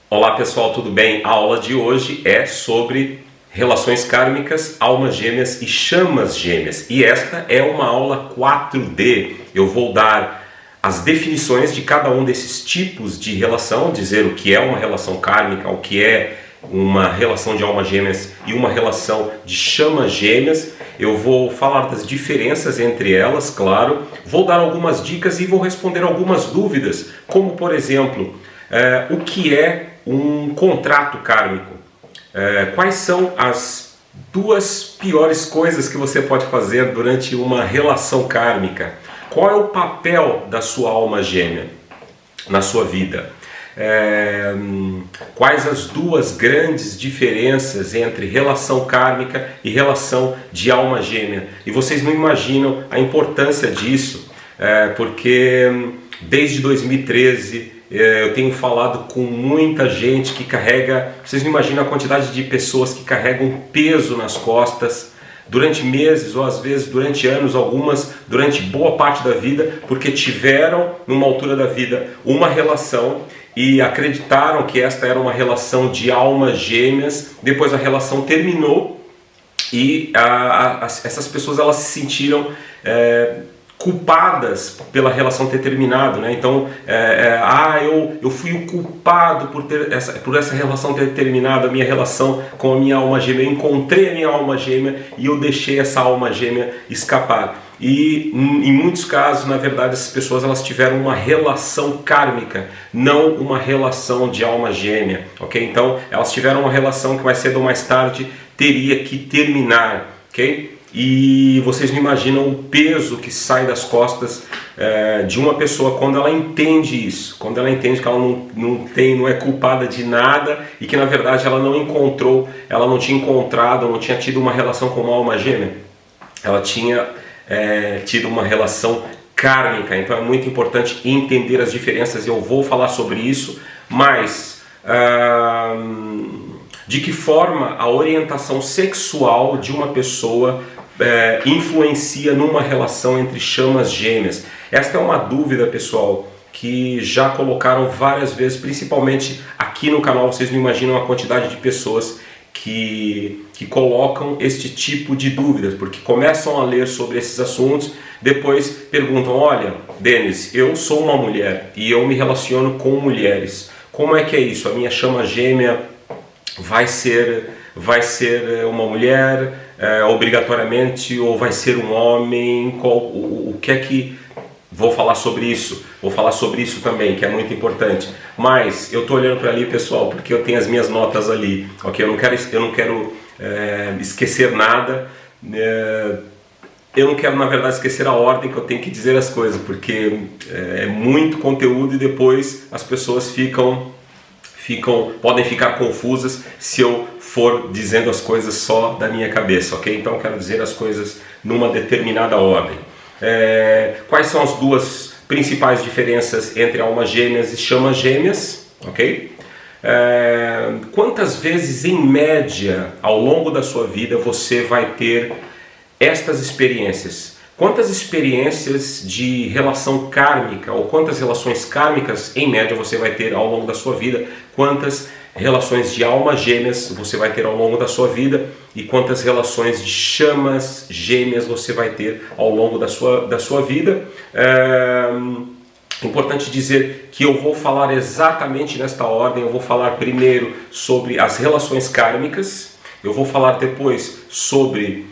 Olá pessoal, tudo bem? A aula de hoje é sobre relações kármicas, almas gêmeas e chamas gêmeas. E esta é uma aula 4D. Eu vou dar as definições de cada um desses tipos de relação, dizer o que é uma relação kármica, o que é uma relação de almas gêmeas e uma relação de chamas gêmeas. Eu vou falar das diferenças entre elas, claro. Vou dar algumas dicas e vou responder algumas dúvidas, como por exemplo, o que é um contrato kármico? Quais são as duas piores coisas que você pode fazer durante uma relação kármica? Qual é o papel da sua alma gêmea na sua vida? Quais as duas grandes diferenças entre relação kármica e relação de alma gêmea? E vocês não imaginam a importância disso, porque desde 2013 eu tenho falado com muita gente que carrega, vocês não imaginam a quantidade de pessoas que carregam peso nas costas durante meses ou às vezes durante anos, algumas durante boa parte da vida, porque tiveram numa altura da vida uma relação e acreditaram que esta era uma relação de almas gêmeas. Depois a relação terminou e essas pessoas elas se sentiram culpadas pela relação ter terminado, né? Então, eu fui o culpado por essa relação ter terminado, a minha relação com a minha alma gêmea. Eu encontrei a minha alma gêmea e eu deixei essa alma gêmea escapar. E em muitos casos, na verdade, essas pessoas elas tiveram uma relação kármica, não uma relação de alma gêmea, ok? Então, elas tiveram uma relação que mais cedo ou mais tarde teria que terminar, ok? E vocês não imaginam o peso que sai das costas de uma pessoa quando ela entende isso, quando ela entende que ela não é culpada de nada e que na verdade ela não tinha encontrado, não tinha tido uma relação com uma alma gêmea, ela tinha tido uma relação kármica. Então é muito importante entender as diferenças e eu vou falar sobre isso, mas de que forma a orientação sexual de uma pessoa influencia numa relação entre chamas gêmeas. Esta é uma dúvida, pessoal, que já colocaram várias vezes, principalmente aqui no canal. Vocês não imaginam a quantidade de pessoas que colocam este tipo de dúvidas, porque começam a ler sobre esses assuntos, depois perguntam: olha, Denis, eu sou uma mulher e eu me relaciono com mulheres, como é que é isso? A minha chama gêmea vai ser uma mulher obrigatoriamente, ou vai ser um homem? O que é que... Vou falar sobre isso também, que é muito importante. Mas eu estou olhando para ali, pessoal, porque eu tenho as minhas notas ali, ok? Eu não quero esquecer nada. Eu não quero, na verdade, esquecer a ordem que eu tenho que dizer as coisas, porque é muito conteúdo e depois as pessoas podem ficar confusas se eu for dizendo as coisas só da minha cabeça, ok? Então eu quero dizer as coisas numa determinada ordem. Quais são as duas principais diferenças entre almas gêmeas e chamas gêmeas, ok? Quantas vezes em média ao longo da sua vida você vai ter estas experiências? Quantas experiências de relação kármica ou quantas relações kármicas em média você vai ter ao longo da sua vida? Quantas relações de almas gêmeas você vai ter ao longo da sua vida e quantas relações de chamas gêmeas você vai ter ao longo da sua vida? Importante dizer que eu vou falar exatamente nesta ordem. Eu vou falar primeiro sobre as relações kármicas, eu vou falar depois sobre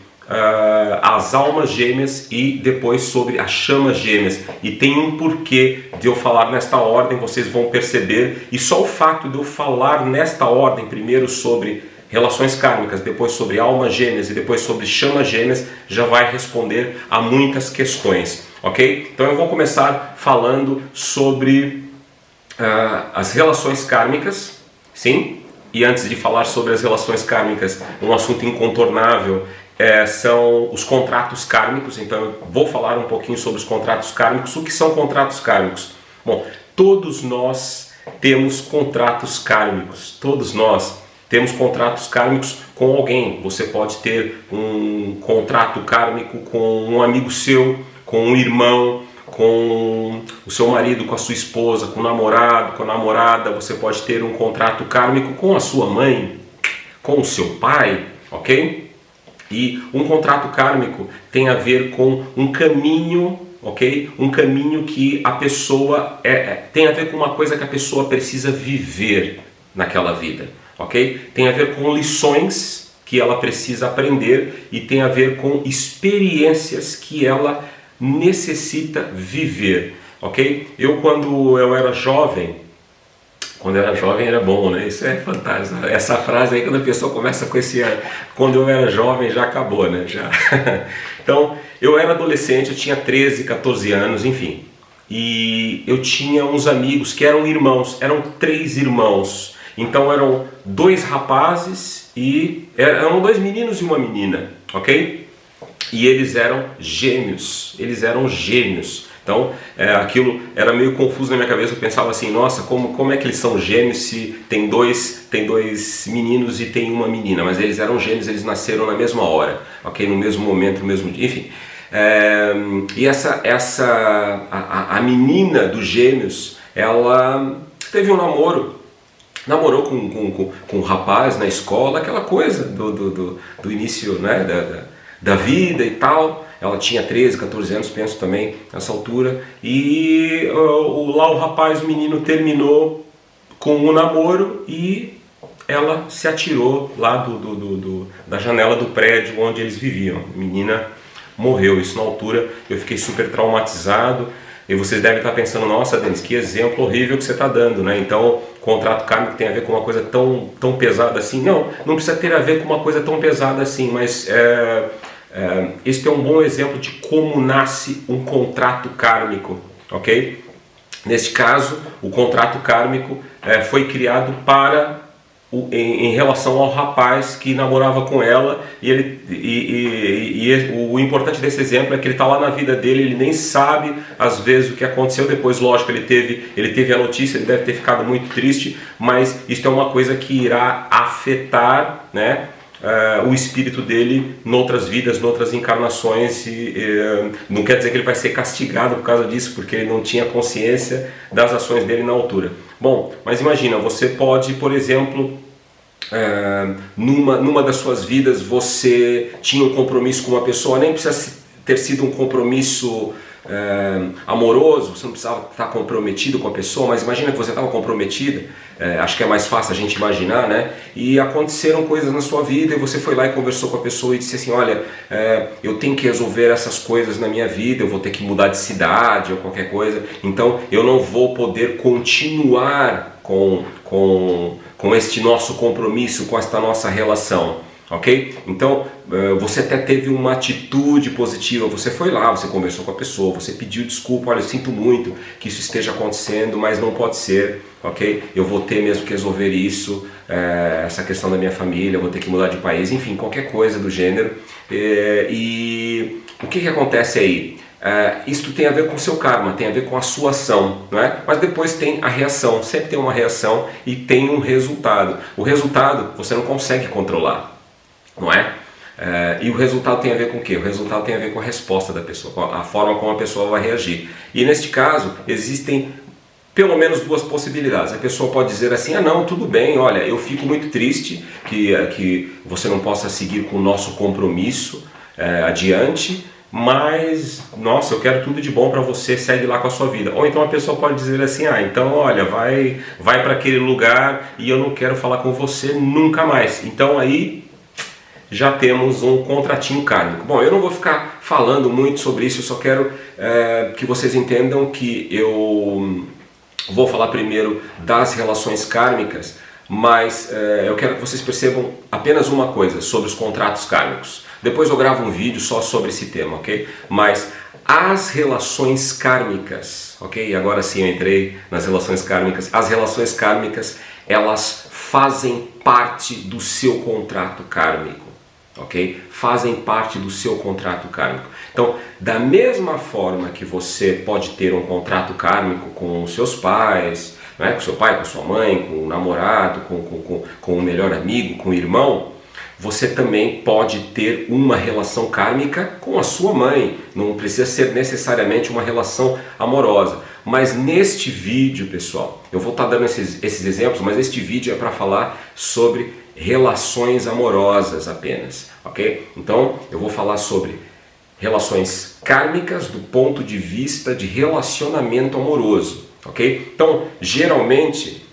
as almas gêmeas e depois sobre as chamas gêmeas. E tem um porquê de eu falar nesta ordem, vocês vão perceber. E só o fato de eu falar nesta ordem, primeiro sobre relações kármicas, depois sobre almas gêmeas e depois sobre chamas gêmeas, já vai responder a muitas questões, ok? Então eu vou começar falando sobre as relações kármicas, sim? E antes de falar sobre as relações kármicas, um assunto incontornável são os contratos kármicos. Então eu vou falar um pouquinho sobre os contratos kármicos. O que são contratos kármicos? Bom, todos nós temos contratos kármicos. Todos nós temos contratos kármicos com alguém. Você pode ter um contrato kármico com um amigo seu, com um irmão, com o seu marido, com a sua esposa, com o namorado, com a namorada. Você pode ter um contrato kármico com a sua mãe, com o seu pai, ok? E um contrato kármico tem a ver com um caminho, ok? Um caminho que a pessoa tem a ver com uma coisa que a pessoa precisa viver naquela vida, ok? Tem a ver com lições que ela precisa aprender e tem a ver com experiências que ela necessita viver, ok? Quando eu era jovem era bom, né? Isso é fantástico. Essa frase aí, quando a pessoa começa com esse quando eu era jovem, já acabou, né? Já. Então, eu era adolescente, eu tinha 13, 14 anos, enfim. E eu tinha uns amigos que eram irmãos, eram 3 irmãos. Então eram 2 rapazes e eram 2 meninos e uma menina, ok? E eles eram gêmeos, Então aquilo era meio confuso na minha cabeça. Eu pensava assim, nossa, como é que eles são gêmeos se tem dois meninos e tem uma menina? Mas eles eram gêmeos, eles nasceram na mesma hora, ok? No mesmo momento, no mesmo dia, enfim. E a menina dos gêmeos, ela teve um namorou com um rapaz na escola, aquela coisa do início, né, da vida e tal. Ela tinha 13, 14 anos, penso também, nessa altura. E lá o rapaz, o menino, terminou com o namoro e ela se atirou lá da janela do prédio onde eles viviam. A menina morreu. Isso na altura eu fiquei super traumatizado. E vocês devem estar pensando, nossa, Denis, que exemplo horrível que você está dando, né? Então, contrato kármico tem a ver com uma coisa tão pesada assim? Não precisa ter a ver com uma coisa tão pesada assim, mas este é um bom exemplo de como nasce um contrato kármico, ok? Neste caso, o contrato kármico foi criado em relação ao rapaz que namorava com ela, e o importante desse exemplo é que ele está lá na vida dele, ele nem sabe às vezes o que aconteceu depois. Lógico, ele teve a notícia, ele deve ter ficado muito triste, mas isso é uma coisa que irá afetar, né, o espírito dele noutras vidas, noutras encarnações, não quer dizer que ele vai ser castigado por causa disso, porque ele não tinha consciência das ações dele na altura. Bom, mas imagina, você pode, por exemplo, numa das suas vidas você tinha um compromisso com uma pessoa, nem precisa ter sido um compromisso amoroso, você não precisava estar comprometido com a pessoa, mas imagina que você estava comprometida, acho que é mais fácil a gente imaginar, né? E aconteceram coisas na sua vida e você foi lá e conversou com a pessoa e disse assim, olha, eu tenho que resolver essas coisas na minha vida, eu vou ter que mudar de cidade ou qualquer coisa, então eu não vou poder continuar com este nosso compromisso, com esta nossa relação. Ok? Então você até teve uma atitude positiva, você foi lá, você conversou com a pessoa, você pediu desculpa, olha, eu sinto muito que isso esteja acontecendo, mas não pode ser, ok? Eu vou ter mesmo que resolver isso, essa questão da minha família, eu vou ter que mudar de país, enfim, qualquer coisa do gênero. E o que acontece aí? Isto tem a ver com o seu karma, tem a ver com a sua ação, não é? Mas depois tem a reação, sempre tem uma reação e tem um resultado. O resultado você não consegue controlar, não é? E o resultado tem a ver com o quê? O resultado tem a ver com a resposta da pessoa, a forma como a pessoa vai reagir. E neste caso, existem pelo menos 2 possibilidades. A pessoa pode dizer assim, não, tudo bem, olha, eu fico muito triste que você não possa seguir com o nosso compromisso adiante, mas, nossa, eu quero tudo de bom para você, segue lá com a sua vida. Ou então a pessoa pode dizer assim, então olha, vai para aquele lugar e eu não quero falar com você nunca mais. Então aí já temos um contratinho kármico. Bom, eu não vou ficar falando muito sobre isso, eu só quero que vocês entendam que eu vou falar primeiro das relações kármicas, mas eu quero que vocês percebam apenas uma coisa sobre os contratos kármicos. Depois eu gravo um vídeo só sobre esse tema, ok? Mas as relações kármicas, ok? Agora sim eu entrei nas relações kármicas. As relações kármicas, elas fazem parte do seu contrato kármico. Ok? Fazem parte do seu contrato kármico. Então, da mesma forma que você pode ter um contrato kármico com os seus pais, né? Com seu pai, com sua mãe, com o namorado, com o melhor amigo, com o irmão, Você também pode ter uma relação kármica com a sua mãe, não precisa ser necessariamente uma relação amorosa. Mas neste vídeo, pessoal, eu vou estar dando esses exemplos, mas este vídeo é para falar sobre relações amorosas apenas, ok? Então eu vou falar sobre relações kármicas do ponto de vista de relacionamento amoroso, ok? Então, geralmente,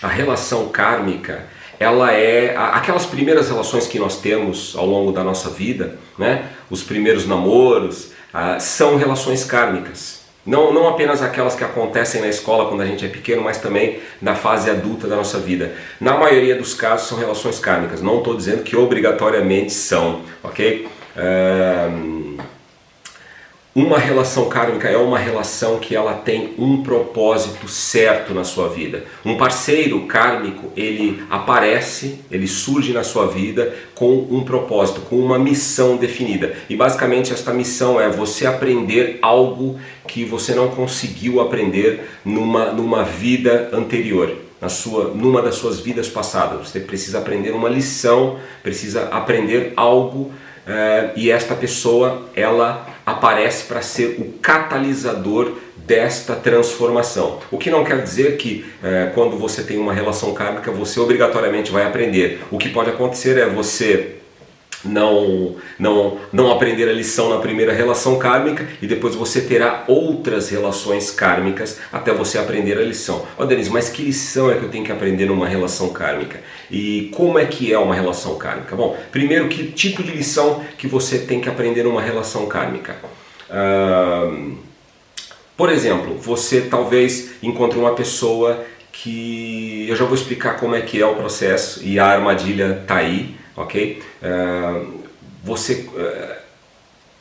a relação kármica, ela é aquelas primeiras relações que nós temos ao longo da nossa vida, né? Os primeiros namoros, são relações kármicas. Não apenas aquelas que acontecem na escola quando a gente é pequeno, mas também na fase adulta da nossa vida. Na maioria dos casos são relações kármicas, não estou dizendo que obrigatoriamente são, ok? Uma relação kármica é uma relação que ela tem um propósito certo na sua vida. Um parceiro kármico, ele aparece, ele surge na sua vida com um propósito, com uma missão definida. E basicamente esta missão é você aprender algo que você não conseguiu aprender numa vida anterior. Numa das suas vidas passadas. Você precisa aprender uma lição, precisa aprender algo, e esta pessoa, ela aparece para ser o catalisador desta transformação. O que não quer dizer que quando você tem uma relação kármica você obrigatoriamente vai aprender. O que pode acontecer é você não aprender a lição na primeira relação kármica e depois você terá outras relações kármicas até você aprender a lição. Ó, Denise, mas que lição é que eu tenho que aprender numa relação kármica? E como é que é uma relação kármica? Bom, primeiro, que tipo de lição que você tem que aprender numa relação kármica? Por exemplo, você talvez encontre uma pessoa que... Eu já vou explicar como é que é o processo e a armadilha está aí. Ok?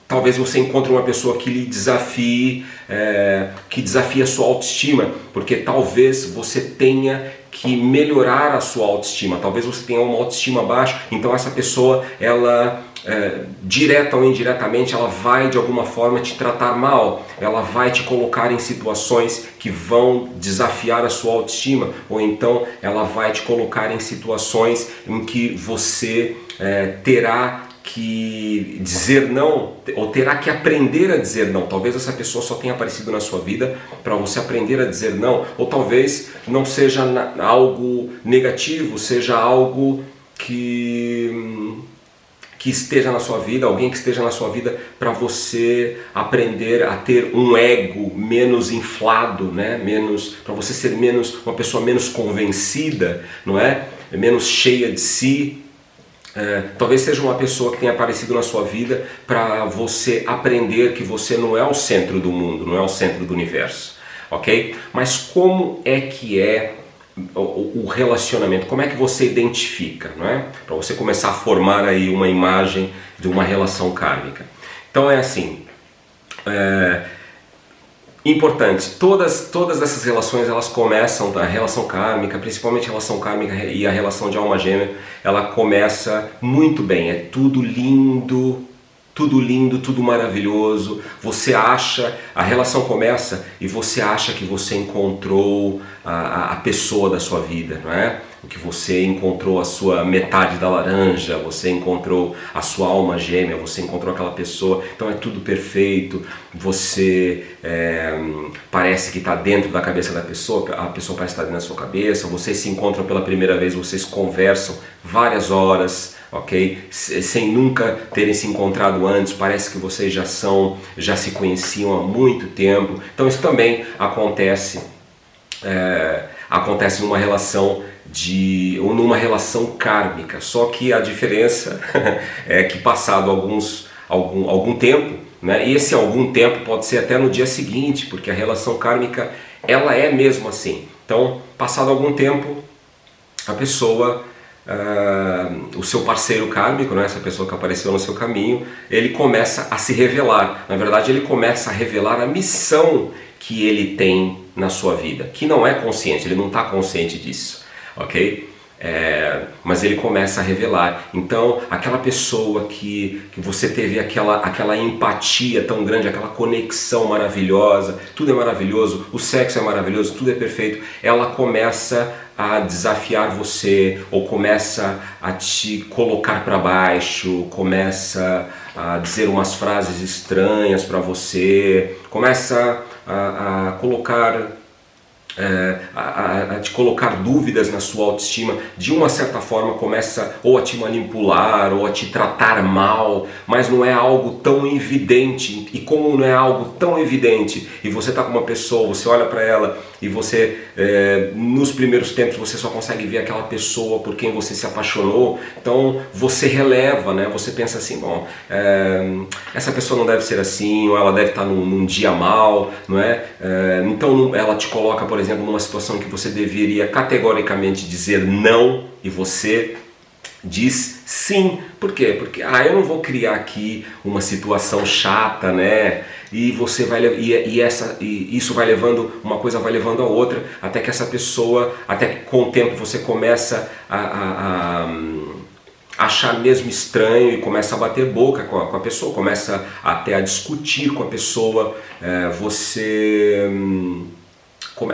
Talvez você encontre uma pessoa que lhe desafie, que desafie a sua autoestima, porque talvez você tenha que melhorar a sua autoestima, talvez você tenha uma autoestima baixa, então essa pessoa, ela, direta ou indiretamente, ela vai de alguma forma te tratar mal, ela vai te colocar em situações que vão desafiar a sua autoestima, ou então ela vai te colocar em situações em que você terá que dizer não, ou terá que aprender a dizer não. Talvez essa pessoa só tenha aparecido na sua vida para você aprender a dizer não, ou talvez não seja algo negativo, seja algo que esteja na sua vida, alguém que esteja na sua vida para você aprender a ter um ego menos inflado, né? Para você ser uma pessoa menos convencida, não é? Menos cheia de si. Talvez seja uma pessoa que tenha aparecido na sua vida para você aprender que você não é o centro do mundo, não é o centro do universo, ok? Mas como é que é o relacionamento? Como é que você identifica, não é? Para você começar a formar aí uma imagem de uma relação kármica. Então é assim, importante, todas essas relações, elas começam, a relação kármica, principalmente a relação kármica e a relação de alma gêmea, ela começa muito bem, é tudo lindo, tudo maravilhoso. A relação começa e você acha que você encontrou a pessoa da sua vida, não é? Que você encontrou a sua metade da laranja, você encontrou a sua alma gêmea, você encontrou aquela pessoa, então é tudo perfeito, você parece que está dentro da cabeça da pessoa, a pessoa parece estar dentro da sua cabeça, vocês se encontram pela primeira vez, vocês conversam várias horas, ok? Sem nunca terem se encontrado antes, parece que vocês já se conheciam há muito tempo. Então isso também acontece numa relação numa relação kármica, só que a diferença é que passado algum tempo, né, e esse algum tempo pode ser até no dia seguinte, porque a relação kármica ela é mesmo assim. Então, passado algum tempo, a pessoa, o seu parceiro kármico, né, essa pessoa que apareceu no seu caminho, ele começa a se revelar. Na verdade, ele começa a revelar a missão que ele tem na sua vida, que não é consciente, ele não está consciente disso, ok? Mas ele começa a revelar. Então, aquela pessoa que você teve aquela empatia tão grande, aquela conexão maravilhosa, tudo é maravilhoso, o sexo é maravilhoso, tudo é perfeito, ela começa a desafiar você, ou começa a te colocar para baixo, começa a dizer umas frases estranhas para você, começa a colocar... a te colocar dúvidas na sua autoestima, de uma certa forma começa ou a te manipular ou a te tratar mal, mas não é algo tão evidente. E como não é algo tão evidente e você está com uma pessoa, você olha para ela e você nos primeiros tempos você só consegue ver aquela pessoa por quem você se apaixonou, então você releva, né? Você pensa assim, bom, essa pessoa não deve ser assim, ou ela deve estar num dia mal, não é? Então ela te coloca, por exemplo, numa situação que você deveria categoricamente dizer não e você diz sim. Por quê? Porque eu não vou criar aqui uma situação chata, né? E você vai e isso vai levando, uma coisa vai levando a outra, até que essa pessoa, até que com o tempo você começa a achar mesmo estranho e começa a bater boca com a pessoa, começa até a discutir com a pessoa,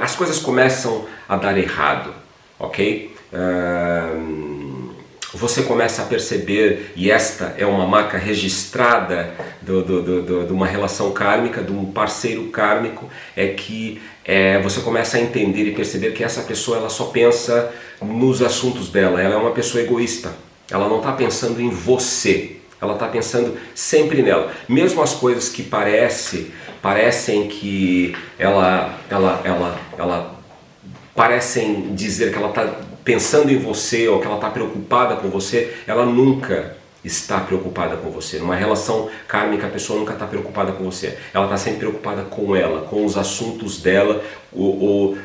as coisas começam a dar errado, ok? Você começa a perceber, e esta é uma marca registrada de uma relação kármica, de um parceiro kármico, é que você começa a entender e perceber que essa pessoa ela só pensa nos assuntos dela, ela é uma pessoa egoísta, ela não está pensando em você, ela está pensando sempre nela. Mesmo as coisas que parecem que ela parecem dizer que ela está pensando em você ou que ela está preocupada com você, ela nunca está preocupada com você. Numa relação kármica, a pessoa nunca está preocupada com você. Ela está sempre preocupada com ela, com os assuntos dela, ou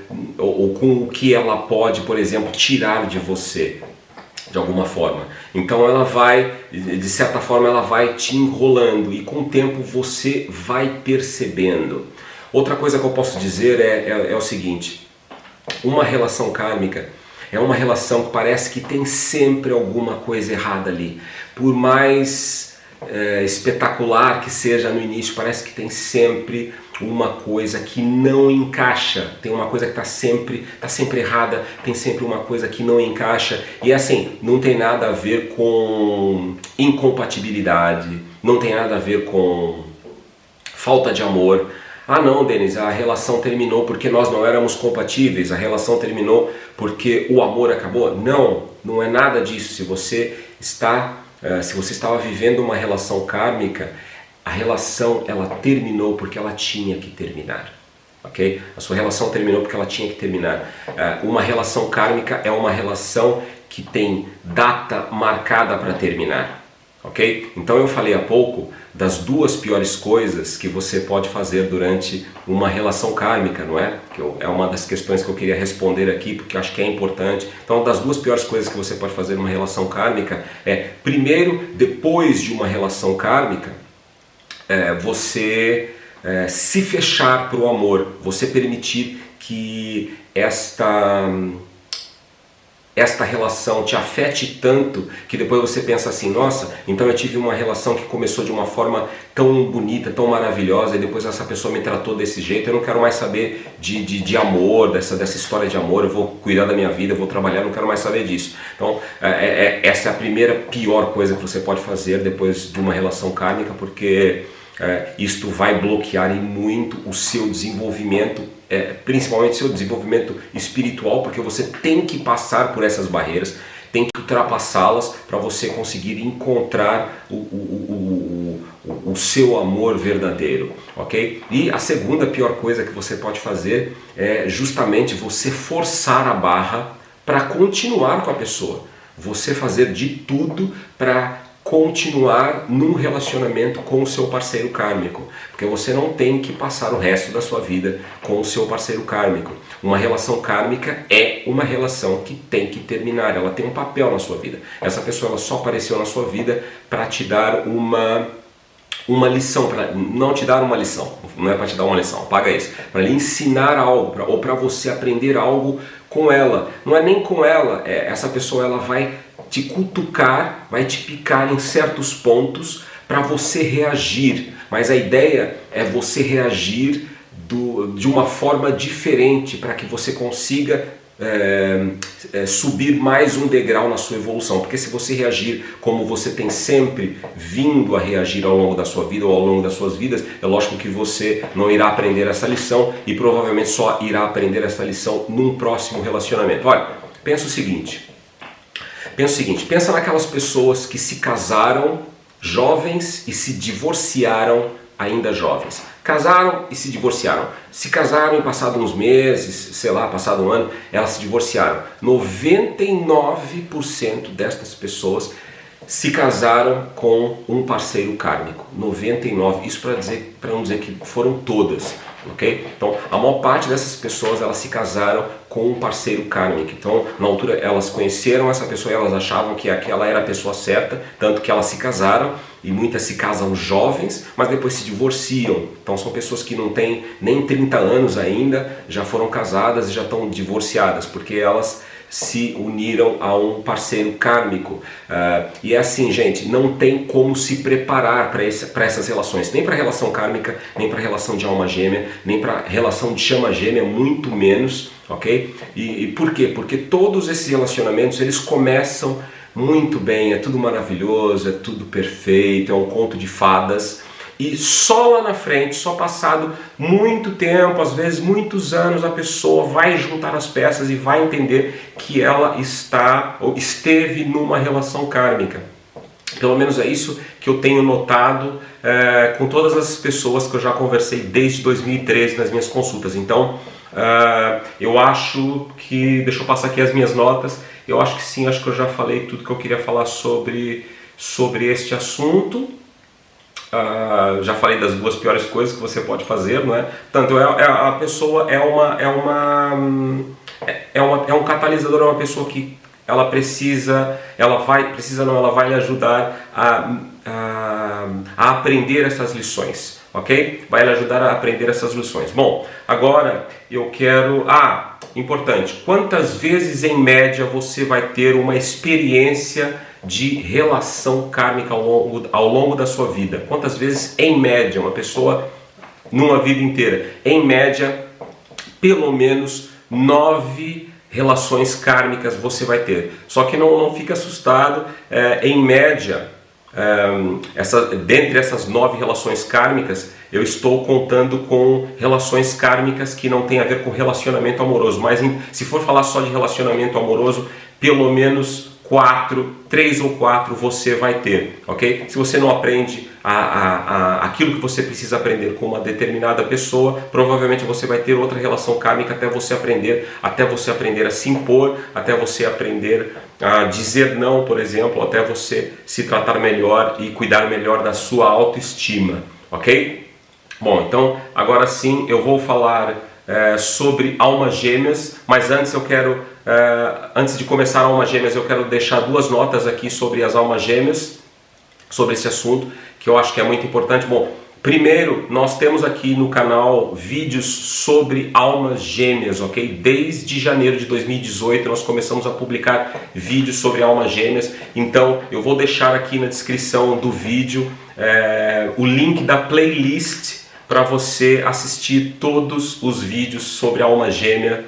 com o que ela pode, por exemplo, tirar de você, de alguma forma. Então ela vai, de certa forma, ela vai te enrolando e com o tempo você vai percebendo. Outra coisa que eu posso dizer é o seguinte: uma relação kármica é uma relação que parece que tem sempre alguma coisa errada ali. Por mais espetacular que seja no início, parece que tem sempre uma coisa que não encaixa, tem uma coisa que está sempre errada, tem sempre uma coisa que não encaixa. E assim, não tem nada a ver com incompatibilidade, não tem nada a ver com falta de amor. Ah não, Denis, a relação terminou porque nós não éramos compatíveis, a relação terminou porque o amor acabou. Não, não é nada disso. Se você estava vivendo uma relação kármica, a relação ela terminou porque ela tinha que terminar. Ok? A sua relação terminou porque ela tinha que terminar. Uma relação kármica é uma relação que tem data marcada para terminar. Ok? Então eu falei há pouco das duas piores coisas que você pode fazer durante uma relação kármica, não é? É uma das questões que eu queria responder aqui, porque eu acho que é importante. Então, das duas piores coisas que você pode fazer numa relação kármica primeiro, depois de uma relação kármica, você se fechar para o amor, você permitir que esta relação te afete tanto que depois você pensa assim, nossa, então eu tive uma relação que começou de uma forma tão bonita, tão maravilhosa, e depois essa pessoa me tratou desse jeito, eu não quero mais saber de amor, dessa história de amor, eu vou cuidar da minha vida, eu vou trabalhar, eu não quero mais saber disso. Então essa é a primeira pior coisa que você pode fazer depois de uma relação kármica, porque isto vai bloquear em muito o seu desenvolvimento, principalmente seu desenvolvimento espiritual, porque você tem que passar por essas barreiras, tem que ultrapassá-las para você conseguir encontrar o seu amor verdadeiro, ok? E a segunda pior coisa que você pode fazer é justamente você forçar a barra para continuar com a pessoa, você fazer de tudo para continuar num relacionamento com o seu parceiro kármico, porque você não tem que passar o resto da sua vida com o seu parceiro kármico. Uma relação kármica é uma relação que tem que terminar, ela tem um papel na sua vida. Essa pessoa ela só apareceu na sua vida para te dar uma lição, não te dar uma lição, não é para te dar uma lição, apaga isso, para lhe ensinar algo, ou para você aprender algo com ela. Não é nem com ela, essa pessoa ela vai te cutucar, vai te picar em certos pontos para você reagir. Mas a ideia é você reagir de uma forma diferente para que você consiga subir mais um degrau na sua evolução. Porque se você reagir como você tem sempre vindo a reagir ao longo da sua vida ou ao longo das suas vidas, é lógico que você não irá aprender essa lição e provavelmente só irá aprender essa lição num próximo relacionamento. Olha, pensa o seguinte, pensa naquelas pessoas que se casaram jovens e se divorciaram ainda jovens. Casaram e se divorciaram. Se casaram e passado uns meses, sei lá, passado um ano, elas se divorciaram. 99% destas pessoas se casaram com um parceiro kármico. 99%, isso para não dizer que foram todas. Okay? Então, a maior parte dessas pessoas elas se casaram com um parceiro kármico. Então, na altura elas conheceram essa pessoa e elas achavam que aquela era a pessoa certa, tanto que elas se casaram, e muitas se casam jovens, mas depois se divorciam. Então são pessoas que não têm nem 30 anos ainda, já foram casadas e já estão divorciadas, porque elas se uniram a um parceiro kármico. E é assim, gente, não tem como se preparar para essas relações, nem para a relação kármica, nem para a relação de alma gêmea, nem para a relação de chama gêmea, muito menos, ok? E por quê? Porque todos esses relacionamentos, eles começam muito bem, é tudo maravilhoso, é tudo perfeito, é um conto de fadas, e só lá na frente, só passado muito tempo, às vezes muitos anos, a pessoa vai juntar as peças e vai entender que ela está ou esteve numa relação kármica. Pelo menos é isso que eu tenho notado com todas as pessoas que eu já conversei desde 2013 nas minhas consultas. Então, eu acho que, deixa eu passar aqui as minhas notas, eu acho que sim, acho que eu já falei tudo que eu queria falar sobre este assunto. Já falei das duas piores coisas que você pode fazer, não é? Portanto, a pessoa é um catalisador, é uma pessoa que ela vai lhe ajudar a aprender essas lições, ok? Vai lhe ajudar a aprender essas lições. Bom, agora eu quero... importante, quantas vezes em média você vai ter uma experiência de relação kármica ao longo da sua vida? Quantas vezes em média uma pessoa numa vida inteira? Em média, pelo menos 9 relações kármicas você vai ter. Só que não fique assustado, em média, dentre essas 9 relações kármicas, eu estou contando com relações kármicas que não tem a ver com relacionamento amoroso, mas se for falar só de relacionamento amoroso, pelo menos 3 ou 4 você vai ter, ok? Se você não aprende aquilo que você precisa aprender com uma determinada pessoa, provavelmente você vai ter outra relação kármica até você aprender a se impor, até você aprender a dizer não, por exemplo, até você se tratar melhor e cuidar melhor da sua autoestima, ok? Bom, então agora sim eu vou falar sobre almas gêmeas, mas antes eu quero, antes de começar almas gêmeas, eu quero deixar 2 notas aqui sobre as almas gêmeas, sobre esse assunto, que eu acho que é muito importante. Bom, primeiro, nós temos aqui no canal vídeos sobre almas gêmeas, ok? Desde janeiro de 2018 nós começamos a publicar vídeos sobre almas gêmeas, então eu vou deixar aqui na descrição do vídeo o link da playlist para você assistir todos os vídeos sobre a alma gêmea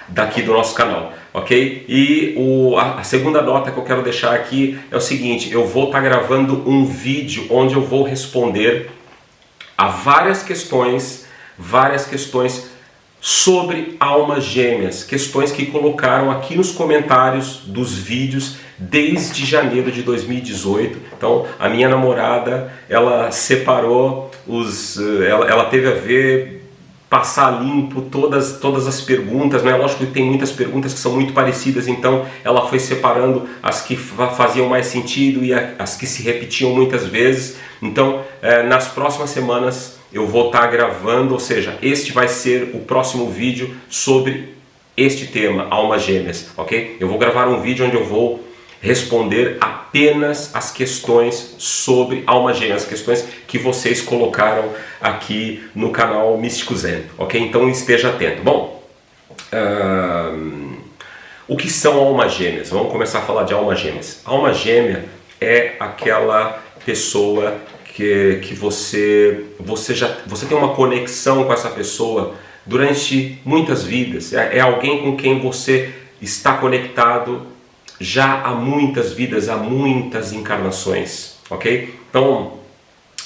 daqui do nosso canal, ok? E a segunda nota que eu quero deixar aqui é o seguinte: eu vou estar gravando um vídeo onde eu vou responder a várias questões sobre almas gêmeas, questões que colocaram aqui nos comentários dos vídeos desde janeiro de 2018. Então a minha namorada, ela separou ela teve a ver, passar limpo todas as perguntas, né? Lógico que tem muitas perguntas que são muito parecidas, então ela foi separando as que faziam mais sentido e as que se repetiam muitas vezes. Então nas próximas semanas eu vou estar gravando, ou seja, este vai ser o próximo vídeo sobre este tema, almas gêmeas, ok? Eu vou gravar um vídeo onde eu vou responder apenas as questões sobre almas gêmeas, as questões que vocês colocaram aqui no canal Místico Zen, ok? Então esteja atento. Bom, O que são almas gêmeas? Vamos começar a falar de almas gêmeas. Alma gêmea é aquela pessoa que você tem uma conexão com essa pessoa durante muitas vidas. É alguém com quem você está conectado já há muitas vidas, há muitas encarnações, ok? Então,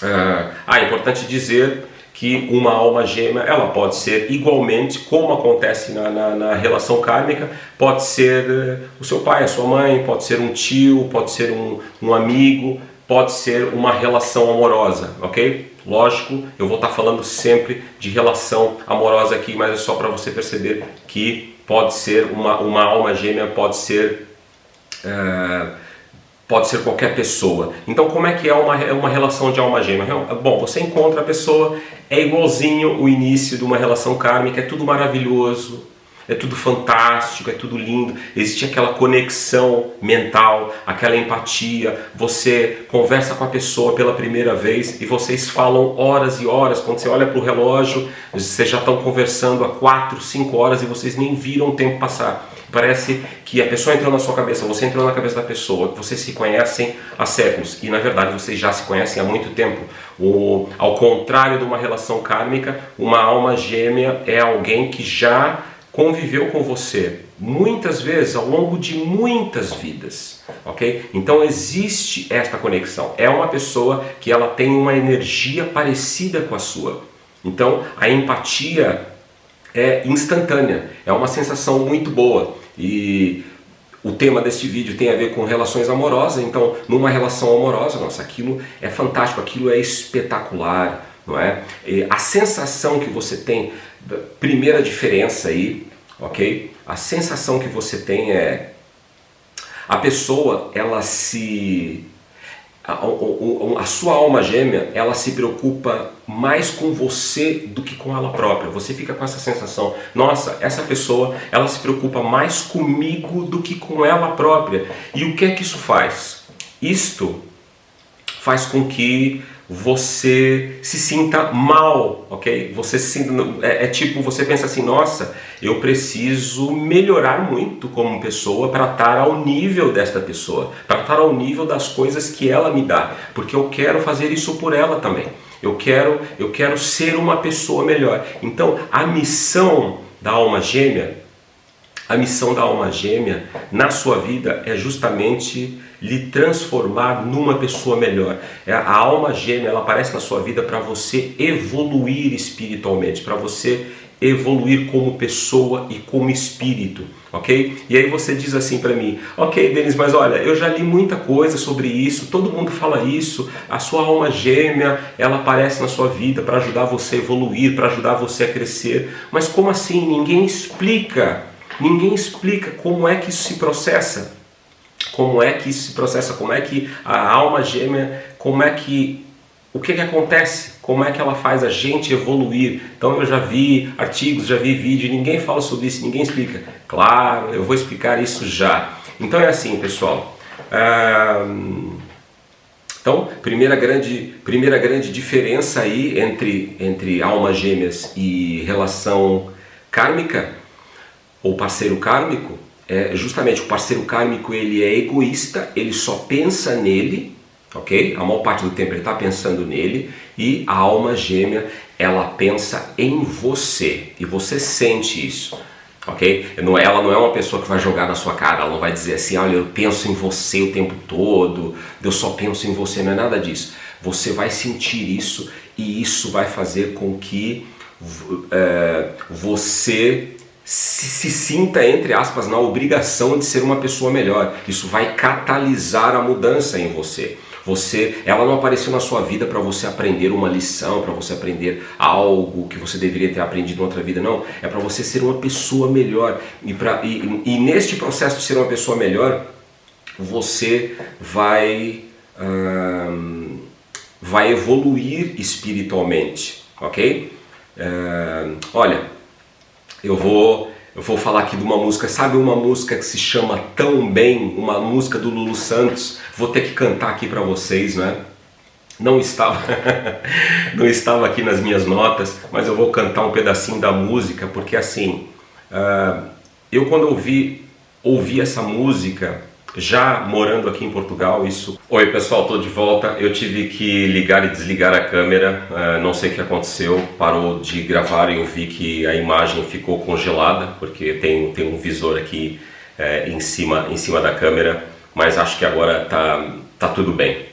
é importante dizer que uma alma gêmea, ela pode ser igualmente, como acontece na relação kármica, pode ser o seu pai, a sua mãe, pode ser um tio, pode ser um amigo, pode ser uma relação amorosa, ok? Lógico, eu vou estar falando sempre de relação amorosa aqui, mas é só para você perceber que pode ser uma alma gêmea, pode ser qualquer pessoa. Então, como é que é uma relação de alma gêmea? Bom, você encontra a pessoa, é igualzinho o início de uma relação kármica, é tudo maravilhoso, é tudo fantástico, é tudo lindo, existe aquela conexão mental, aquela empatia, você conversa com a pessoa pela primeira vez e vocês falam horas e horas, quando você olha para o relógio, vocês já estão conversando há 4, 5 horas e vocês nem viram o tempo passar. Parece que a pessoa entrou na sua cabeça, você entrou na cabeça da pessoa, vocês se conhecem há séculos e na verdade vocês já se conhecem há muito tempo. Ao contrário de uma relação kármica, uma alma gêmea é alguém que já conviveu com você muitas vezes ao longo de muitas vidas, ok? Então existe esta conexão, é uma pessoa que ela tem uma energia parecida com a sua. Então a empatia é instantânea, é uma sensação muito boa. E o tema deste vídeo tem a ver com relações amorosas, então numa relação amorosa, nossa, aquilo é fantástico, aquilo é espetacular, não é? E a sensação que você tem, primeira diferença aí, ok? A sensação que você tem é a pessoa, a sua alma gêmea, ela se preocupa mais com você do que com ela própria. Você fica com essa sensação, nossa, essa pessoa, ela se preocupa mais comigo do que com ela própria. E o que é que isso faz? Isto faz com que você se sinta mal, ok? Você se sinta, tipo, você pensa assim, nossa, eu preciso melhorar muito como pessoa para estar ao nível desta pessoa, para estar ao nível das coisas que ela me dá, porque eu quero fazer isso por ela também. Eu quero ser uma pessoa melhor. Então, a missão da alma gêmea na sua vida é justamente lhe transformar numa pessoa melhor. A alma gêmea, ela aparece na sua vida para você evoluir espiritualmente, para você evoluir como pessoa e como espírito, ok? E aí você diz assim para mim, ok, Denis, mas olha, eu já li muita coisa sobre isso, todo mundo fala isso, a sua alma gêmea, ela aparece na sua vida para ajudar você a evoluir, para ajudar você a crescer, mas como assim? Ninguém explica como é que isso se processa. Como é que isso se processa? Como é que a alma gêmea, o que acontece? Como é que ela faz a gente evoluir? Então eu já vi artigos, já vi vídeo, ninguém fala sobre isso, ninguém explica. Claro, eu vou explicar isso já. Então é assim, pessoal. Então, primeira grande diferença aí entre almas gêmeas e relação kármica, ou parceiro kármico, é justamente o parceiro kármico, ele é egoísta, ele só pensa nele, ok? A maior parte do tempo ele está pensando nele, e a alma gêmea, ela pensa em você, e você sente isso, ok? Ela não é uma pessoa que vai jogar na sua cara, ela não vai dizer assim, olha, eu penso em você o tempo todo, eu só penso em você, não é nada disso. Você vai sentir isso, e isso vai fazer com que você se sinta, entre aspas, na obrigação de ser uma pessoa melhor. Isso vai catalisar a mudança em você. Ela não apareceu na sua vida para você aprender uma lição, para você aprender algo que você deveria ter aprendido em outra vida, não. É para você ser uma pessoa melhor. E neste processo de ser uma pessoa melhor, você vai evoluir espiritualmente, ok? Olha, eu vou falar aqui de uma música, sabe uma música que se chama Tão Bem, uma música do Lulu Santos, vou ter que cantar aqui para vocês, né? Não estava aqui nas minhas notas, mas eu vou cantar um pedacinho da música, porque assim, Eu quando ouvi essa música, já morando aqui em Portugal, isso... Oi pessoal, tô de volta. Eu tive que ligar e desligar a câmera, não sei o que aconteceu, parou de gravar e eu vi que a imagem ficou congelada, porque tem um visor aqui em cima da câmera, mas acho que agora tá tudo bem.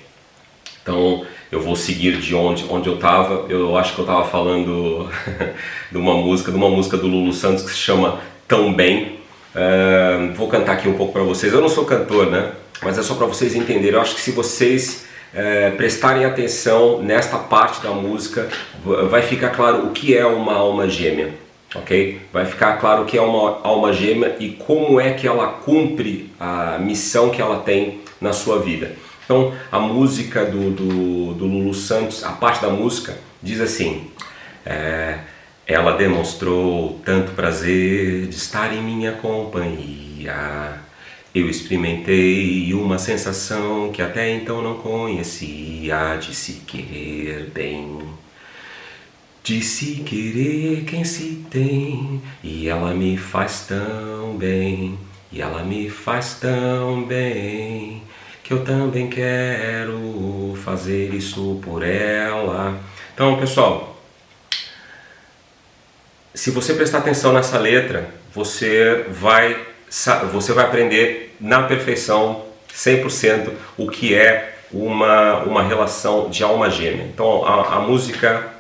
Então eu vou seguir de onde eu estava. Eu acho que eu estava falando de uma música do Lulu Santos que se chama Tão Bem. Vou cantar aqui um pouco para vocês. Eu não sou cantor, né? Mas é só para vocês entenderem. Eu acho que se vocês prestarem atenção nesta parte da música, vai ficar claro o que é uma alma gêmea, ok? Vai ficar claro o que é uma alma gêmea e como é que ela cumpre a missão que ela tem na sua vida. Então, a música do Lulu Santos, a parte da música, diz assim: ela demonstrou tanto prazer de estar em minha companhia. Eu experimentei uma sensação que até então não conhecia, de se querer bem, de se querer quem se tem. E ela me faz tão bem, e ela me faz tão bem, que eu também quero fazer isso por ela. Então, pessoal, se você prestar atenção nessa letra, você vai aprender na perfeição, 100%, o que é uma relação de alma gêmea. Então a música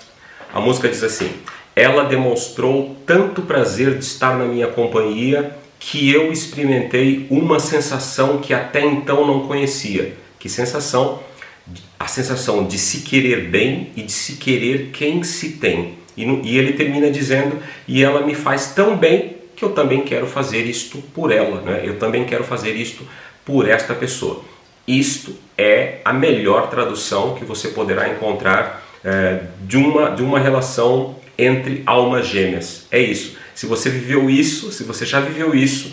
diz assim: ela demonstrou tanto prazer de estar na minha companhia que eu experimentei uma sensação que até então não conhecia. Que sensação? A sensação de se querer bem e de se querer quem se tem. E ele termina dizendo: e ela me faz tão bem que eu também quero fazer isto por ela, né? Eu também quero fazer isto por esta pessoa. Isto é a melhor tradução que você poderá encontrar de uma relação entre almas gêmeas. É isso. Se você viveu isso, se você já viveu isso,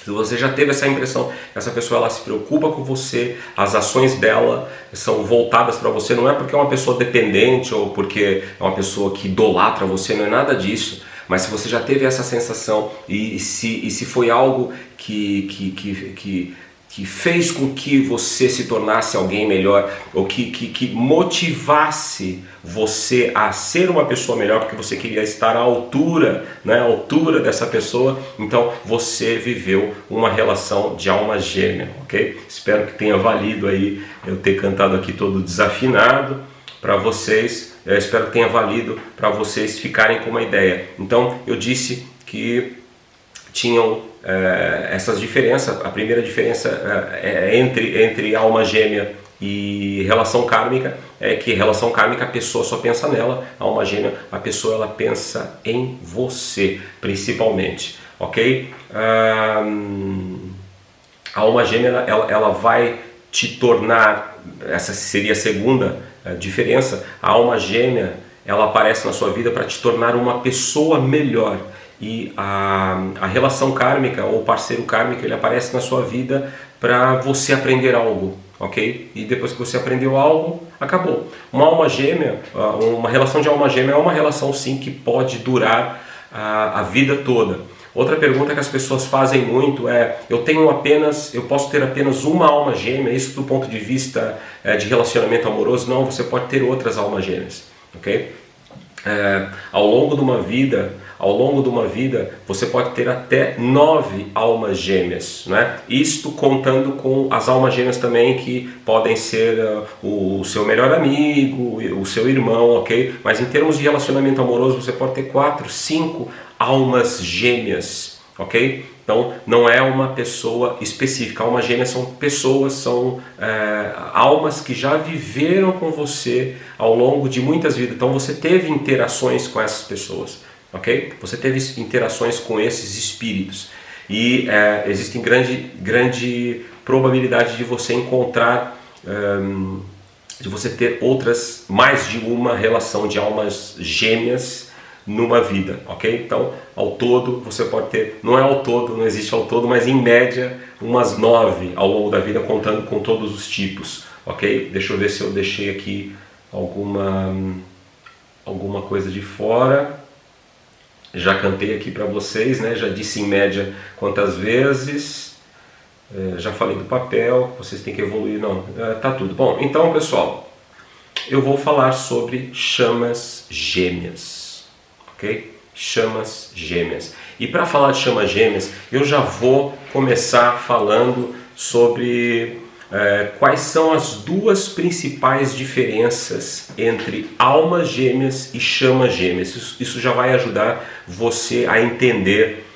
se você já teve essa impressão, essa pessoa ela se preocupa com você, as ações dela são voltadas para você, não é porque é uma pessoa dependente ou porque é uma pessoa que idolatra você, não é nada disso. Mas se você já teve essa sensação e se foi algo que fez com que você se tornasse alguém melhor, ou que motivasse você a ser uma pessoa melhor, porque você queria estar à altura, né, à altura dessa pessoa, então você viveu uma relação de alma gêmea, ok? Espero que tenha valido aí eu ter cantado aqui todo desafinado para vocês. Eu espero que tenha valido para vocês ficarem com uma ideia. Então eu disse que tinham essas diferenças. A primeira diferença entre alma gêmea e relação kármica é que relação kármica a pessoa só pensa nela, a alma gêmea a pessoa ela pensa em você principalmente, ok? A alma gêmea ela vai te tornar, essa seria a segunda diferença. A alma gêmea ela aparece na sua vida para te tornar uma pessoa melhor. E a relação kármica ou parceiro kármico ele aparece na sua vida para você aprender algo, ok? E depois que você aprendeu algo, acabou. Uma alma gêmea, uma relação de alma gêmea é uma relação sim que pode durar a vida toda. Outra pergunta que as pessoas fazem muito é: eu posso ter apenas uma alma gêmea? Isso do ponto de vista de relacionamento amoroso? Não, você pode ter outras almas gêmeas, ok? Ao longo de uma vida, você pode ter até 9 almas gêmeas, né? Isto contando com as almas gêmeas também que podem ser o seu melhor amigo, o seu irmão, ok? Mas em termos de relacionamento amoroso, você pode ter 4, 5 almas gêmeas, ok? Então não é uma pessoa específica. Almas gêmeas são pessoas, são almas que já viveram com você ao longo de muitas vidas. Então você teve interações com essas pessoas, ok? Você teve interações com esses espíritos e existe grande probabilidade de você encontrar, de você ter mais de uma relação de almas gêmeas numa vida, ok? Então, ao todo, você pode ter, não é ao todo, não existe ao todo, mas em média, umas 9 ao longo da vida, contando com todos os tipos, ok? Deixa eu ver se eu deixei aqui alguma coisa de fora. Já cantei aqui para vocês, né? Já disse em média quantas vezes. Já falei do papel, vocês têm que evoluir, não, tá tudo. Bom, então pessoal, eu vou falar sobre chamas gêmeas, ok? Chamas gêmeas. E para falar de chamas gêmeas, eu já vou começar falando sobre quais são as duas principais diferenças entre almas gêmeas e chamas gêmeas. Isso já vai ajudar você a entender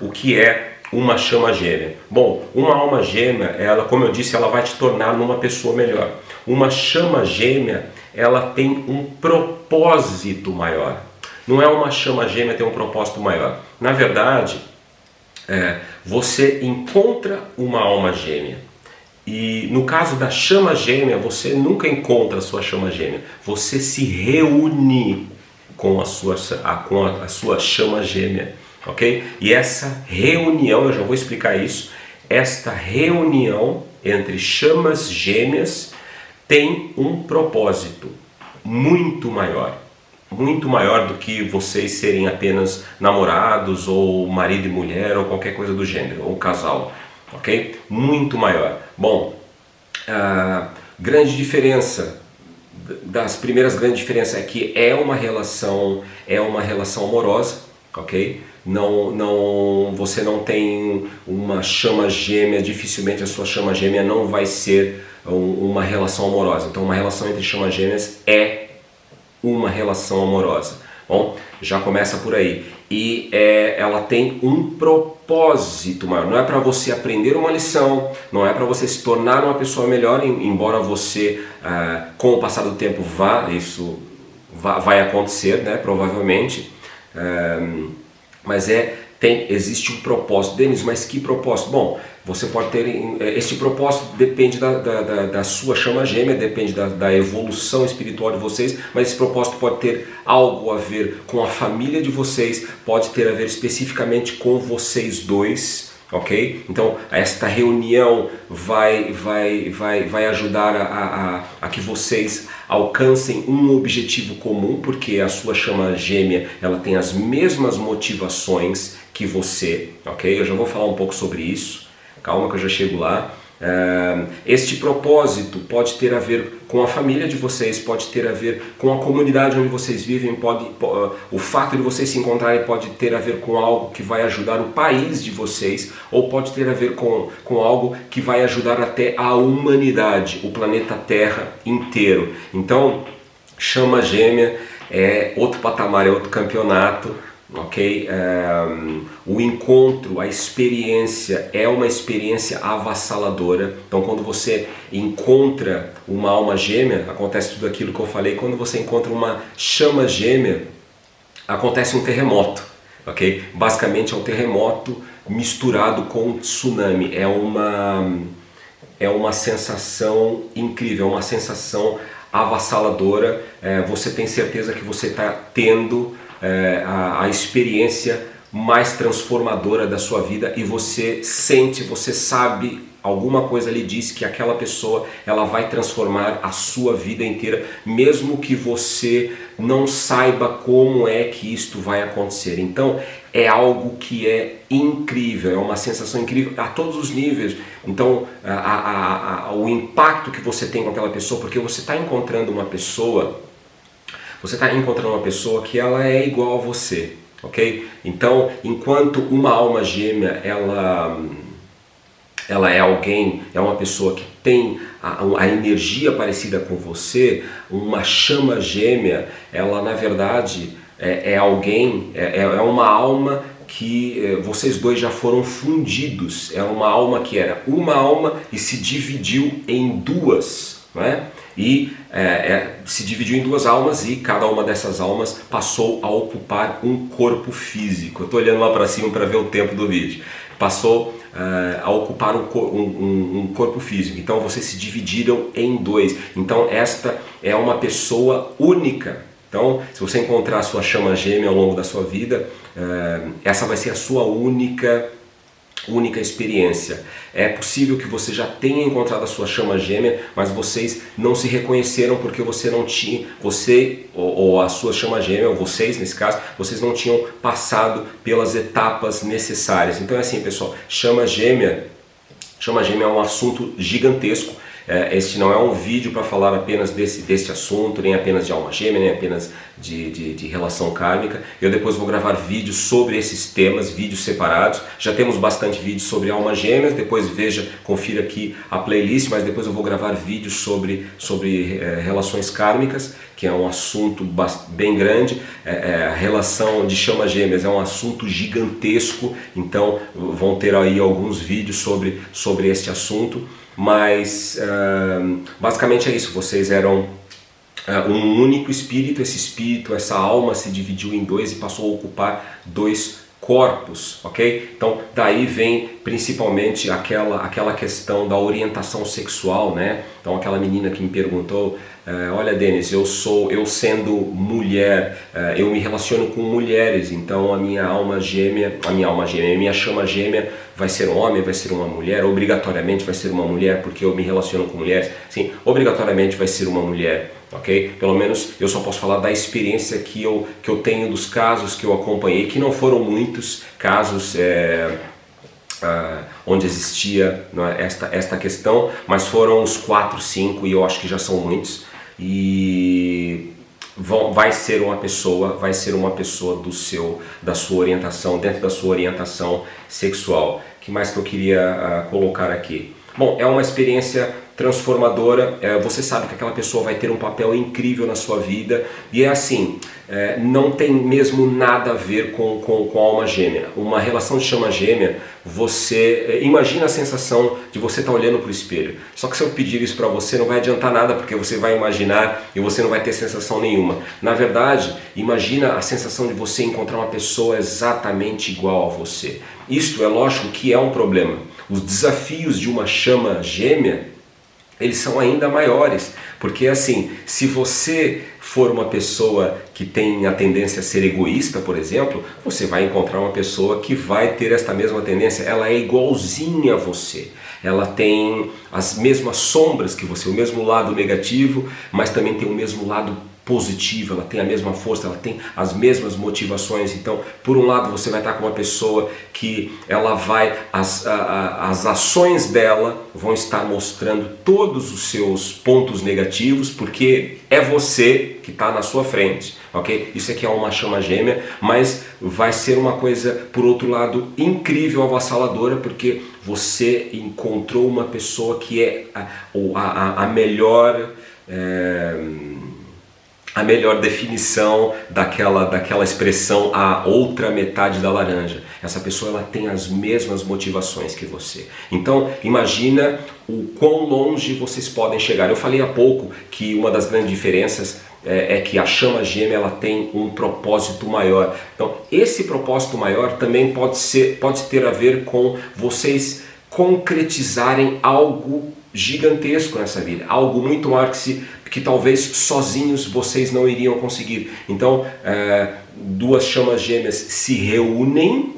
o que é uma chama gêmea. Bom, uma alma gêmea, ela, como eu disse, ela vai te tornar numa pessoa melhor. Uma chama gêmea, ela tem um propósito maior. Não é uma chama gêmea ter um propósito maior. Na verdade, você encontra uma alma gêmea. E no caso da chama gêmea, você nunca encontra a sua chama gêmea. Você se reúne com a sua chama gêmea. Ok? E essa reunião, eu já vou explicar isso, esta reunião entre chamas gêmeas tem um propósito muito maior do que vocês serem apenas namorados ou marido e mulher ou qualquer coisa do gênero, ou casal, ok? Muito maior. Bom, a grande diferença, das primeiras grandes diferenças é que é uma relação amorosa, ok? Você não tem uma chama gêmea, dificilmente a sua chama gêmea não vai ser uma relação amorosa. Então uma relação entre chamas gêmeas é uma relação amorosa. Bom, já começa por aí. E ela tem um propósito maior. Não é para você aprender uma lição, não é para você se tornar uma pessoa melhor, embora você, com o passar do tempo, vai acontecer, né, provavelmente. Mas existe um propósito. Denis, mas que propósito? Bom, você pode ter, este propósito depende da sua chama gêmea, depende da evolução espiritual de vocês, mas esse propósito pode ter algo a ver com a família de vocês, pode ter a ver especificamente com vocês dois, ok? Então esta reunião vai ajudar a que vocês alcancem um objetivo comum, porque a sua chama gêmea ela tem as mesmas motivações que você, ok? Eu já vou falar um pouco sobre isso, calma que eu já chego lá. Este propósito pode ter a ver com a família de vocês, pode ter a ver com a comunidade onde vocês vivem, o fato de vocês se encontrarem pode ter a ver com algo que vai ajudar o país de vocês, ou pode ter a ver com algo que vai ajudar até a humanidade, o planeta Terra inteiro. Então, chama gêmea é outro patamar, é outro campeonato. Ok? O encontro, a experiência é uma experiência avassaladora. Então quando você encontra uma alma gêmea, acontece tudo aquilo que eu falei. Quando você encontra uma chama gêmea, acontece um terremoto, ok? Basicamente é um terremoto misturado com um tsunami. É uma sensação incrível, é uma sensação avassaladora. Você tem certeza que você está tendo a experiência mais transformadora da sua vida, e você sabe, alguma coisa lhe diz que aquela pessoa ela vai transformar a sua vida inteira, mesmo que você não saiba como é que isto vai acontecer. Então é algo que é incrível, é uma sensação incrível a todos os níveis. Então o impacto que você tem com aquela pessoa, porque você está encontrando uma pessoa que ela é igual a você, ok? Então, enquanto uma alma gêmea, ela é alguém, é uma pessoa que tem a energia parecida com você, uma chama gêmea, ela na verdade é alguém, é uma alma que vocês dois já foram fundidos. É uma alma que era uma alma e se dividiu em duas, não é? E se dividiu em duas almas, e cada uma dessas almas passou a ocupar um corpo físico. Eu estou olhando lá para cima para ver o tempo do vídeo. Passou a ocupar um corpo físico. Então vocês se dividiram em dois. Então esta é uma pessoa única. Então, se você encontrar a sua chama gêmea ao longo da sua vida, essa vai ser a sua única única experiência. É possível que você já tenha encontrado a sua chama gêmea, mas vocês não se reconheceram porque você não tinha, você ou a sua chama gêmea, ou vocês nesse caso, vocês não tinham passado pelas etapas necessárias. Então é assim, pessoal, chama gêmea é um assunto gigantesco. Este não é um vídeo para falar apenas deste assunto, nem apenas de alma gêmea, nem apenas de relação kármica. Eu depois vou gravar vídeos sobre esses temas, vídeos separados. Já temos bastante vídeos sobre alma gêmeas, depois confira aqui a playlist, mas depois eu vou gravar vídeos sobre relações kármicas, que é um assunto bem grande. A relação de chama gêmeas é um assunto gigantesco, então vão ter aí alguns vídeos sobre este assunto. Mas basicamente é isso, vocês eram um único espírito, essa alma se dividiu em dois e passou a ocupar dois corpos, ok? Então daí vem principalmente aquela questão da orientação sexual, né? Então aquela menina que me perguntou, olha Denis, eu sendo mulher, eu me relaciono com mulheres, então a minha chama gêmea vai ser um homem, vai ser uma mulher, obrigatoriamente vai ser uma mulher porque eu me relaciono com mulheres? Sim, obrigatoriamente vai ser uma mulher. Ok? Pelo menos eu só posso falar da experiência que eu tenho dos casos que eu acompanhei, que não foram muitos casos onde existia esta questão, mas foram uns 4, 5 e eu acho que já são muitos. E vai ser uma pessoa da sua orientação, dentro da sua orientação sexual. O que mais que eu queria colocar aqui? Bom, é uma experiência transformadora, você sabe que aquela pessoa vai ter um papel incrível na sua vida e é assim, não tem mesmo nada a ver com a alma gêmea. Uma relação de chama gêmea, você imagina a sensação de você estar olhando para o espelho, só que se eu pedir isso para você não vai adiantar nada porque você vai imaginar e você não vai ter sensação nenhuma. Na verdade, imagina a sensação de você encontrar uma pessoa exatamente igual a você. Isto é lógico que é um problema. Os desafios de uma chama gêmea, eles são ainda maiores, porque assim, se você for uma pessoa que tem a tendência a ser egoísta, por exemplo, você vai encontrar uma pessoa que vai ter esta mesma tendência, ela é igualzinha a você, ela tem as mesmas sombras que você, o mesmo lado negativo, mas também tem o mesmo lado positivo, ela tem a mesma força, ela tem as mesmas motivações. Então, por um lado, você vai estar com uma pessoa que ela as ações dela vão estar mostrando todos os seus pontos negativos, porque é você que está na sua frente, ok? Isso aqui é uma chama gêmea, mas vai ser uma coisa, por outro lado, incrível, avassaladora, porque você encontrou uma pessoa que é a melhor definição daquela expressão, a outra metade da laranja. Essa pessoa ela tem as mesmas motivações que você. Então imagina o quão longe vocês podem chegar. Eu falei há pouco que uma das grandes diferenças é que a chama gêmea ela tem um propósito maior. Então esse propósito maior também pode ter a ver com vocês concretizarem algo gigantesco nessa vida, algo muito maior que talvez sozinhos vocês não iriam conseguir. Então, duas chamas gêmeas se reúnem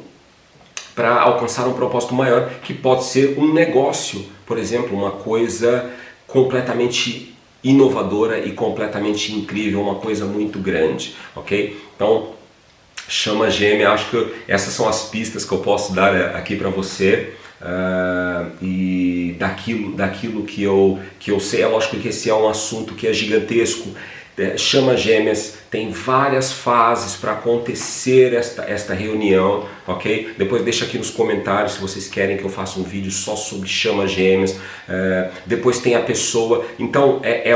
para alcançar um propósito maior, que pode ser um negócio, por exemplo, uma coisa completamente inovadora e completamente incrível, uma coisa muito grande, ok? Então, chama gêmea, acho que essas são as pistas que eu posso dar aqui para você. E daquilo que eu sei, é lógico que esse é um assunto que é gigantesco. Chama gêmeas tem várias fases para acontecer esta reunião, ok? Depois deixa aqui nos comentários se vocês querem que eu faça um vídeo só sobre chama gêmeas. Depois tem a pessoa, então é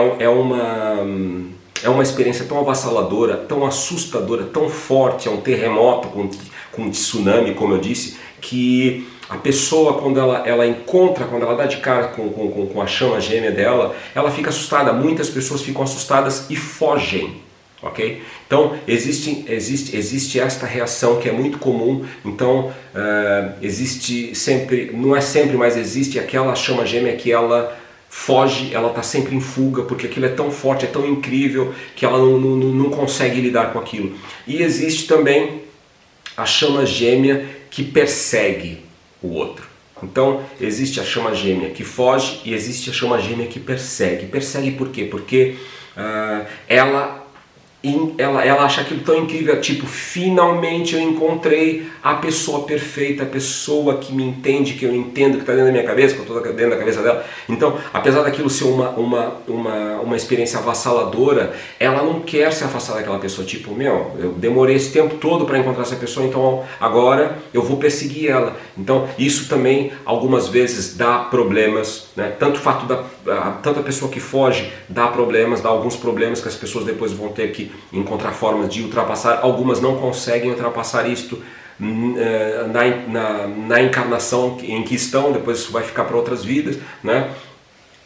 uma experiência tão avassaladora, tão assustadora, tão forte, é um terremoto com tsunami, como eu disse, que a pessoa, quando ela dá de cara com a chama gêmea dela, ela fica assustada. Muitas pessoas ficam assustadas e fogem, ok? Então existe esta reação que é muito comum. Então existe sempre, não é sempre, mas existe aquela chama gêmea que ela foge, ela está sempre em fuga, porque aquilo é tão forte, é tão incrível, que ela não consegue lidar com aquilo. E existe também a chama gêmea que persegue. o outro. Então existe a chama gêmea que foge e existe a chama gêmea que persegue. Persegue por quê? Porque ela acha aquilo tão incrível, tipo, finalmente eu encontrei a pessoa perfeita, a pessoa que me entende, que eu entendo, que está dentro da minha cabeça, que eu estou dentro da cabeça dela. Então, apesar daquilo ser uma experiência avassaladora, ela não quer se afastar daquela pessoa, tipo, meu, eu demorei esse tempo todo para encontrar essa pessoa, então agora eu vou perseguir ela. Então, isso também algumas vezes dá problemas, né? Tanto o fato tanto a pessoa que foge dá problemas, dá alguns problemas que as pessoas depois vão ter que encontrar formas de ultrapassar. Algumas não conseguem ultrapassar isto na encarnação em que estão, depois isso vai ficar para outras vidas, né?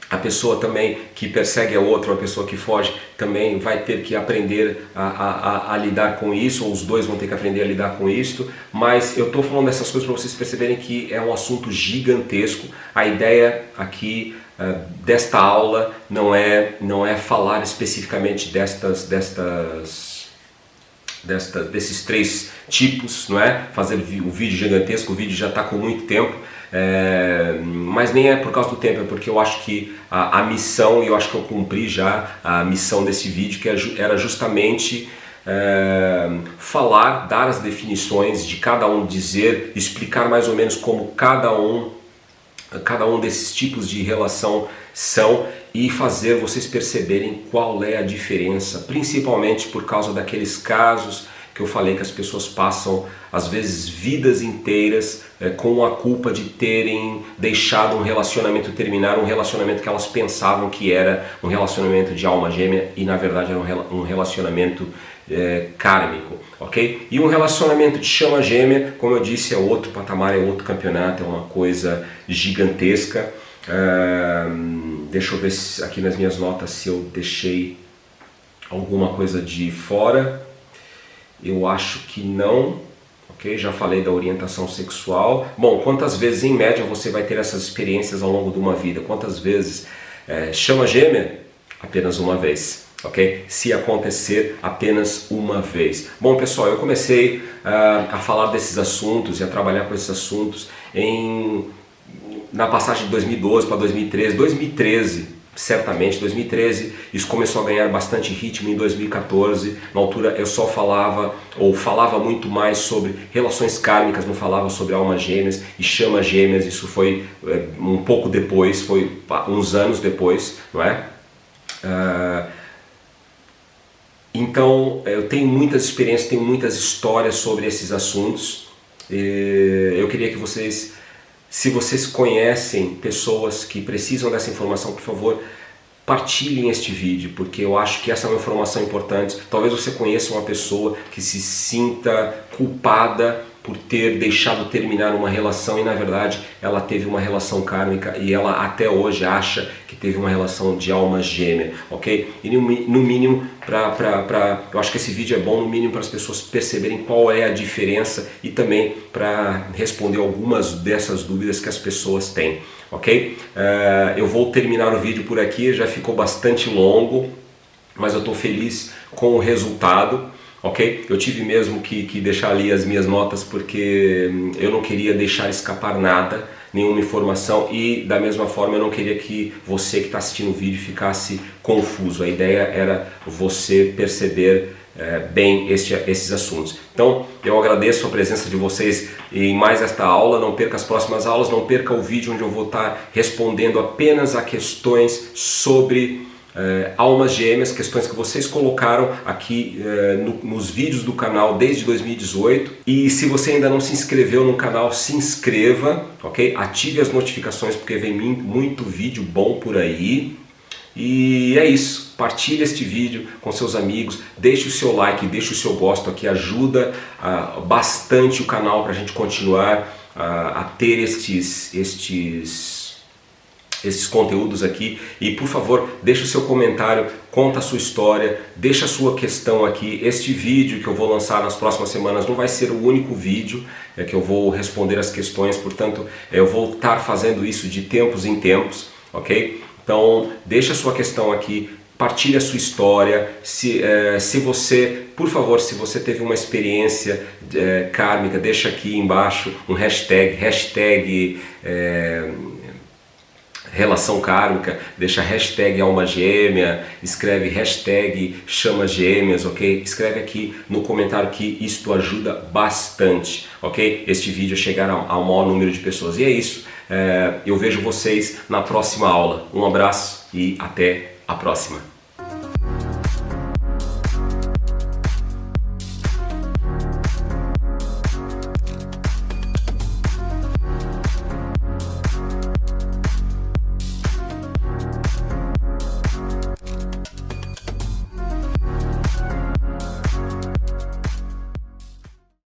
A pessoa também que persegue a outra, a pessoa que foge, também vai ter que aprender a lidar com isso, ou os dois vão ter que aprender a lidar com isso. Mas eu estou falando dessas coisas para vocês perceberem que é um assunto gigantesco. A ideia aqui desta aula não é falar especificamente desses três tipos, não é? Fazer um vídeo gigantesco, o vídeo já está com muito tempo, mas nem é por causa do tempo, é porque eu acho que a missão, e eu acho que eu cumpri já a missão desse vídeo, que era justamente falar, dar as definições de cada um, dizer, explicar mais ou menos como cada um desses tipos de relação são e fazer vocês perceberem qual é a diferença, principalmente por causa daqueles casos que eu falei que as pessoas passam às vezes vidas inteiras com a culpa de terem deixado um relacionamento terminar, um relacionamento que elas pensavam que era um relacionamento de alma gêmea e na verdade era um relacionamento kármico, ok? E um relacionamento de chama gêmea, como eu disse, é outro patamar, é outro campeonato, é uma coisa gigantesca. Deixa eu ver aqui nas minhas notas se eu deixei alguma coisa de fora. Eu acho que não, ok? Já falei da orientação sexual. Bom, quantas vezes em média você vai ter essas experiências ao longo de uma vida? Quantas vezes? Chama gêmea? Apenas uma vez, ok? Se acontecer apenas uma vez. Bom, pessoal, eu comecei a falar desses assuntos e a trabalhar com esses assuntos na passagem de 2012 para 2013, 2013 certamente, 2013 isso começou a ganhar bastante ritmo. Em 2014, na altura eu só falava muito mais sobre relações kármicas, não falava sobre almas gêmeas e chamas gêmeas. Isso foi um pouco depois, foi uns anos depois, não é? Então eu tenho muitas experiências, tenho muitas histórias sobre esses assuntos. Eu queria que vocês, se vocês conhecem pessoas que precisam dessa informação, por favor, partilhem este vídeo, porque eu acho que essa é uma informação importante. Talvez você conheça uma pessoa que se sinta culpada por ter deixado terminar uma relação e na verdade ela teve uma relação kármica e ela até hoje acha que teve uma relação de alma gêmea, ok? E no mínimo, eu acho que esse vídeo é bom no mínimo para as pessoas perceberem qual é a diferença e também para responder algumas dessas dúvidas que as pessoas têm, ok? Eu vou terminar o vídeo por aqui, já ficou bastante longo, mas eu estou feliz com o resultado. Ok? Eu tive mesmo que deixar ali as minhas notas porque eu não queria deixar escapar nada, nenhuma informação, e da mesma forma eu não queria que você que está assistindo o vídeo ficasse confuso. A ideia era você perceber bem esses assuntos. Então eu agradeço a presença de vocês em mais esta aula. Não perca as próximas aulas, não perca o vídeo onde eu vou estar respondendo apenas a questões sobre almas gêmeas, questões que vocês colocaram aqui nos vídeos do canal desde 2018. E se você ainda não se inscreveu no canal, se inscreva, ok? Ative as notificações porque vem muito vídeo bom por aí. E é isso, partilhe este vídeo com seus amigos, deixe o seu like, deixe o seu gosto aqui, ajuda bastante o canal para a gente continuar a ter estes conteúdos aqui. E por favor, deixe o seu comentário, conta a sua história, deixa a sua questão aqui. Este vídeo que eu vou lançar nas próximas semanas não vai ser o único vídeo que eu vou responder as questões, portanto eu vou estar fazendo isso de tempos em tempos, ok? Então deixa a sua questão aqui, partilhe a sua história. Se você, por favor, se você teve uma experiência kármica, deixa aqui embaixo um hashtag relação kármica, deixa hashtag alma gêmea, escreve hashtag chamas gêmeas, ok? Escreve aqui no comentário que isto ajuda bastante, ok? Este vídeo chegar ao maior número de pessoas. E é isso, eu vejo vocês na próxima aula. Um abraço e até a próxima.